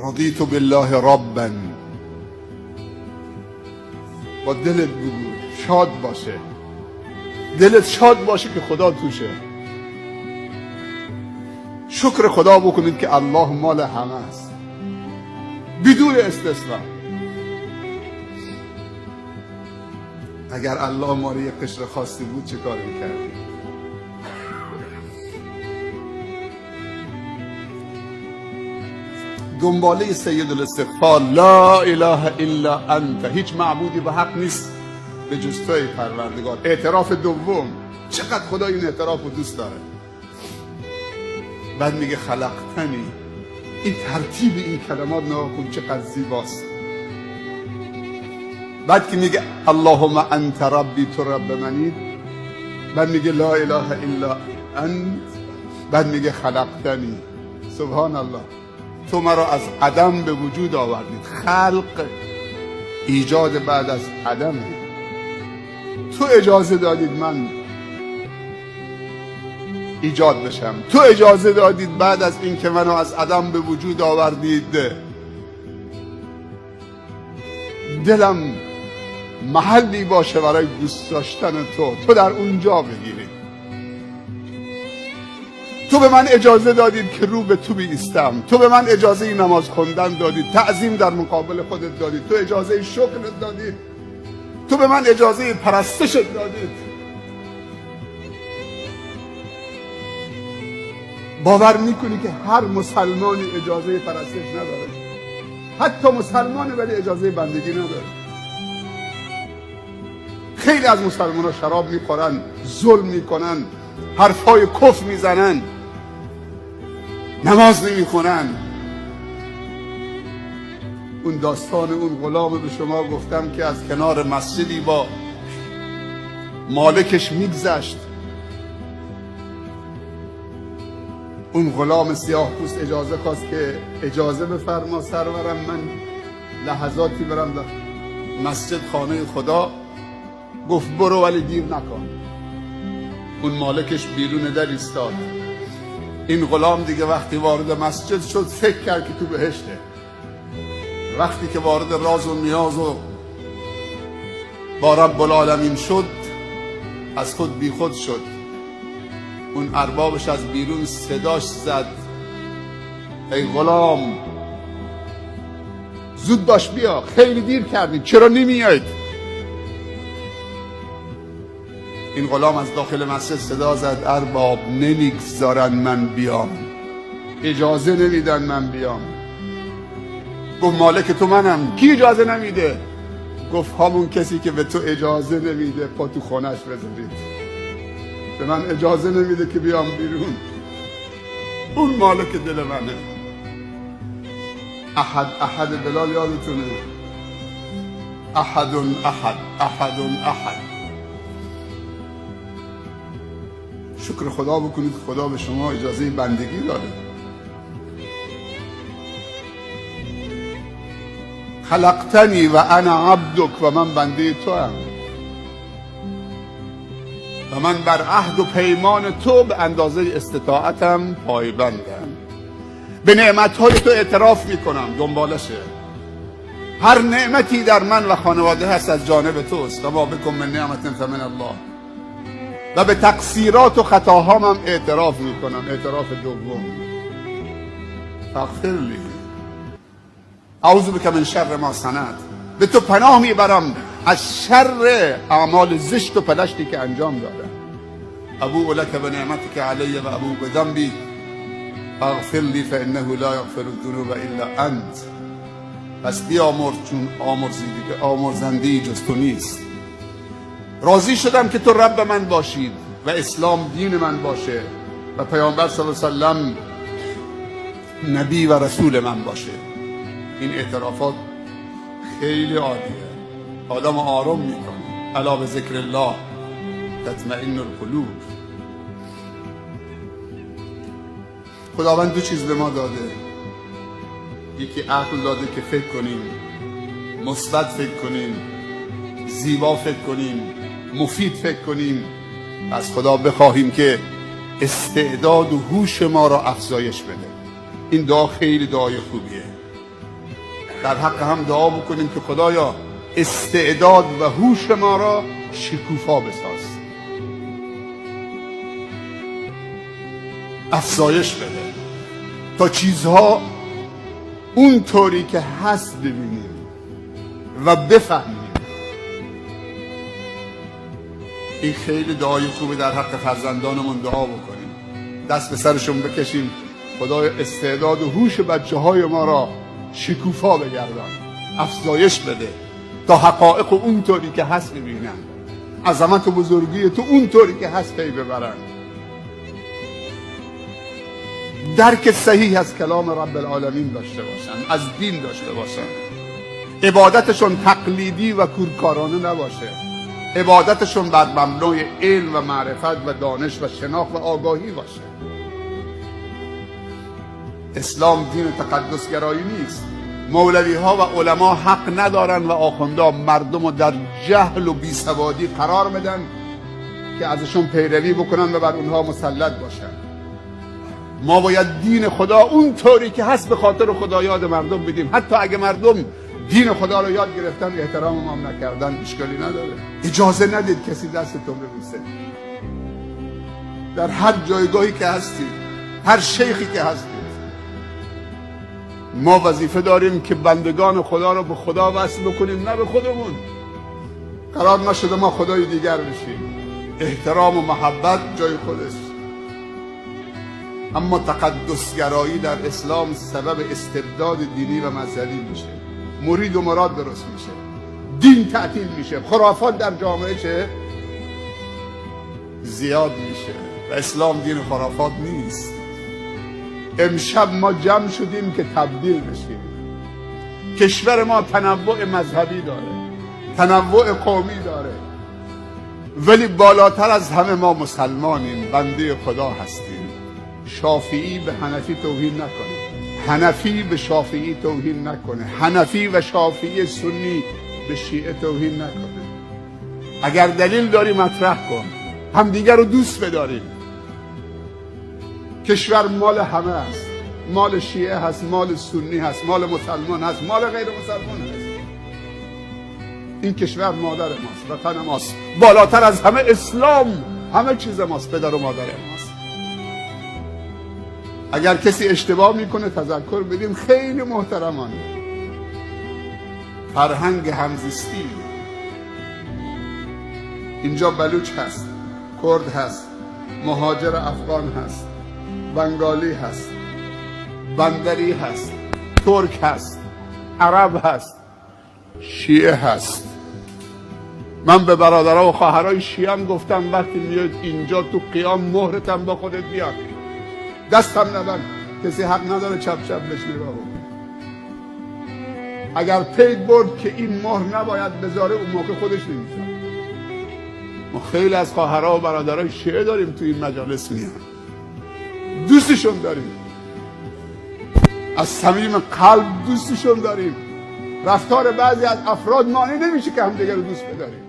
رضیت بالله ربا. با دلت بگو شاد باشه، دلت شاد باشه که خدا توشه. شکر خدا بکنید که الله مال همه است بدون استثنا. اگر الله مال یک قشر خاصی بود چه کار میکردی؟ دنباله سید الاستغفار لا اله الا انت، هیچ معبودی به حق نیست به جز توی پروردگار. اعتراف دوم، چقدر خدا این اعتراف رو دوست داره. بعد میگه خلقتنی. این ترتیب این کلمات نگاه کن چقدر زیباست. بعد که میگه اللهم انت ربی، تو رب منی. بعد میگه لا اله الا انت. بعد میگه خلقتنی. سبحان الله، تو مرا از عدم به وجود آوردید. خلق ایجاد بعد از عدمه. تو اجازه دادید من ایجاد بشم، تو اجازه دادید بعد از این که منو از عدم به وجود آوردید دلم محلی باشه برای دوست داشتن تو در اونجا بگیری. تو به من اجازه دادید که رو به تو بیستم، تو به من اجازه نماز خوندن دادید، تعظیم در مقابل خودت دادید، تو اجازه شکرت دادید، تو به من اجازه پرستشت دادید. باور میکنی که هر مسلمانی اجازه پرستش نداره؟ حتی مسلمانی ولی اجازه بندگی نداره. خیلی از مسلمان ها شراب میخورن، ظلم میکنن، حرفای کفر میزنن، نماز نمیخونن. اون داستان اون غلام به شما گفتم که از کنار مسجدی با مالکش میگذشت. اون غلام سیاه پوست اجازه خواست که اجازه بفرما سرورم، من لحظاتی برم در مسجد خانه خدا. گفت برو ولی دیر نکن. اون مالکش بیرون در ایستاد. این غلام دیگه وقتی وارد مسجد شد فکر کرد که تو بهشته. وقتی که وارد راز و نیاز و با رب العالمین شد از خود بی خود شد. اون اربابش از بیرون صداش زد ای غلام زود باش بیا، خیلی دیر کردید، چرا نمیایید؟ این غلام از داخل مسجد صدا زد ارباب نمیگذارن من بیام، اجازه نمیدن من بیام. گفت مالک تو منم، کی اجازه نمیده؟ گفت همون کسی که به تو اجازه نمیده پا تو خونش بذارید. به من اجازه نمیده که بیام بیرون. اون مالک دل منه. احد بلال یادتونه؟ احد احد. شکر خدا بکنید خدا به شما اجازه بندگی داده. خلقتنی و انا عبدک، و من بنده تو هم و من بر عهد و پیمان تو به اندازه استطاعتم پایبندم. به نعمتهای تو اعتراف میکنم، دنبالشه. هر نعمتی در من و خانواده هست از جانب توست. و ما بکن من نعمت فمن الله. و به تقصیرات و خطاهام هم اعتراف میکنم. اعتراف دوم فاغفر لی اعوذ بک من شر ما صنعت. به تو پناه میبرم از شر اعمال زشت و پلشتی که انجام دادم. ابوء لک بنعمتک علی و ابوء بذنبی فاغفر لی فانه لا یغفر الذنوب الا انت. پس بیامرز چون آمرزنده‌ای جز تو نیست. راضی شدم که تو رب من باشید و اسلام دین من باشه و پیامبر صلی الله علیه و سلم نبی و رسول من باشه. این اعترافات خیلی عالیه، آدم آروم میکنه. الا به ذکر الله تطمئن القلوب. خداوند دو چیز به ما داده. یکی عقل داده که فکر کنیم، مثبت فکر کنیم، زیبا فکر کنیم، مفید فکر کنیم. از خدا بخواهیم که استعداد و هوش ما را افزایش بده. این دعا خیلی دعای خوبیه. در حق هم دعا بکنیم که خدایا استعداد و هوش ما را شکوفا بساز، افزایش بده تا چیزها اون طوری که هست ببینیم و بفهمیم. این خیلی دعای خوبی در حق فرزندانمون دعا بکنیم، دست به سرشون بکشیم، خدای استعداد و هوش بچه های ما را شکوفا بگردان، افزایش بده تا حقایق اون طوری که هست ببینن، عظمت و بزرگی تو اون طوری که هست پی ببرن، درک صحیح از کلام رب العالمین داشته باشن، از دین داشته باشن، عبادتشون تقلیدی و کورکارانه نباشه، عبادتشون بر مبنای علم و معرفت و دانش و شناخت و آگاهی باشه. اسلام دین تقدسگرایی نیست. مولوی ها و علما حق ندارن و آخوندا مردم رو در جهل و بیسوادی قرار بدن که ازشون پیروی بکنن و بر اونها مسلط باشن. ما باید دین خدا اون طوری که هست به خاطر خدا یاد مردم بدیم، حتی اگه مردم دین خدا رو یاد گرفتن احترام ما نکردن اشکالی نداره. اجازه ندید کسی دستتون ببوسه. در هر جایگاهی که هستید، هر شیخی که هستید، ما وظیفه داریم که بندگان خدا رو به خدا وصل بکنیم، نه به خودمون. قرار نشده ما خدای دیگر بشیم. احترام و محبت جای خودش، اما تقدسگرایی در اسلام سبب استبداد دینی و مذهبی میشه، مرید و مراد درست میشه، دین تعطیل میشه، خرافات در جامعه چه زیاد میشه و اسلام دین خرافات نیست. امشب ما جمع شدیم که تبدیل بشیم. کشور ما تنوع مذهبی داره، تنوع قومی داره، ولی بالاتر از همه ما مسلمانیم، بنده خدا هستیم. شافعی به حنفی توهین نکنه، حنفی به شافعی توهین نکنه، حنفی و شافعی سنی به شیعه توهین نکنه. اگر دلیل داری مطرح کن، همدیگر رو دوست بداریم. کشور مال همه هست، مال شیعه هست، مال سنی هست، مال مسلمان هست، مال غیر مسلمان هست. این کشور مادر ماست، وطن ماست، بالاتر از همه اسلام همه چیز ماست، پدر و مادر ماست. اگر کسی اشتباه میکنه تذکر بدیم. خیلی محترمانه، فرهنگ همزیستی، اینجا بلوچ هست، کرد هست، مهاجر افغان هست، بنگالی هست، بندری هست، ترک هست، عرب هست، شیعه هست. من به برادرها و خواهرای شیعه هم گفتم وقتی میاد اینجا تو قیام مهرتم با خودت بیار، دستم نبند، کسی حق نداره چپ چپ بهش نگاه بکنه. اگر پید برد که این مهر نباید بذاره، اون موقع خودش نمیذاره. ما خیلی از خواهرها و برادرای شیعه داریم تو این مجالس میان، دوستشون داریم، از صمیم قلب دوستشون داریم. رفتار بعضی از افراد مانع نمیشه که همدیگه رو دوست بداریم.